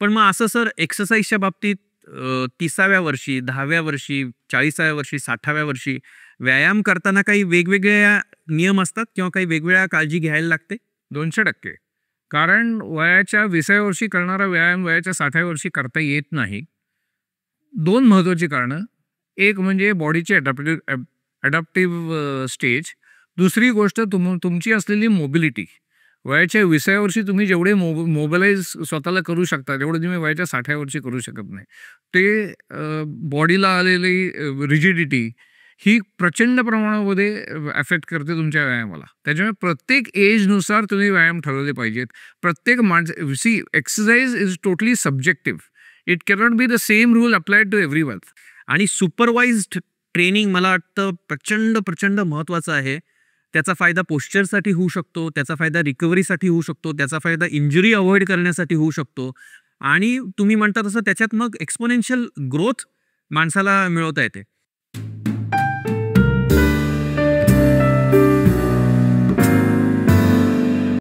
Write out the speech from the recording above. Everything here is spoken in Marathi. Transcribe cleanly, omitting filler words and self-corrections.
पण मग असं सर एक्सरसाइजच्या बाबतीत 30व्या वर्षी, 10व्या वर्षी, 40व्या वर्षी, 60व्या वर्षी व्यायाम करताना काही वेगवेगळ्या नियम असतात किंवा काही वेगवेगळ्या काळजी घ्यायला लागते? 200% कारण वयाच्या 20व्या वर्षी करणारा व्यायाम वयाच्या 60व्या वर्षी करता येत नाही. 2 महत्त्वाची कारणं. एक म्हणजे बॉडीची अडॅप्टिव्ह स्टेज. दुसरी गोष्ट तुमची असलेली मोबिलिटी. वयाच्या 20व्या वर्षी तुम्ही जेवढे मोबिलाइज स्वतःला करू शकता तेवढं तुम्ही वयाच्या 60व्या वर्षी करू शकत नाही. ते बॉडीला आलेली रिजिडिटी ही प्रचंड प्रमाणामध्ये अफेक्ट करते तुमच्या व्यायामाला. त्याच्यामुळे प्रत्येक एजनुसार तुम्ही व्यायाम ठरवले पाहिजेत. प्रत्येक exercise is totally subjective. It cannot be the same rule applied to everyone. आणि सुपरवाइज्ड ट्रेनिंग मला वाटतं प्रचंड प्रचंड महत्त्वाचं आहे. त्याचा फायदा पोश्चरसाठी होऊ शकतो, त्याचा फायदा रिकव्हरीसाठी होऊ शकतो, त्याचा फायदा इंजुरी अवॉइड करण्यासाठी होऊ शकतो आणि तुम्ही म्हणता तसं त्याच्यात मग एक्सपोनेन्शियल ग्रोथ माणसाला मिळवता येते.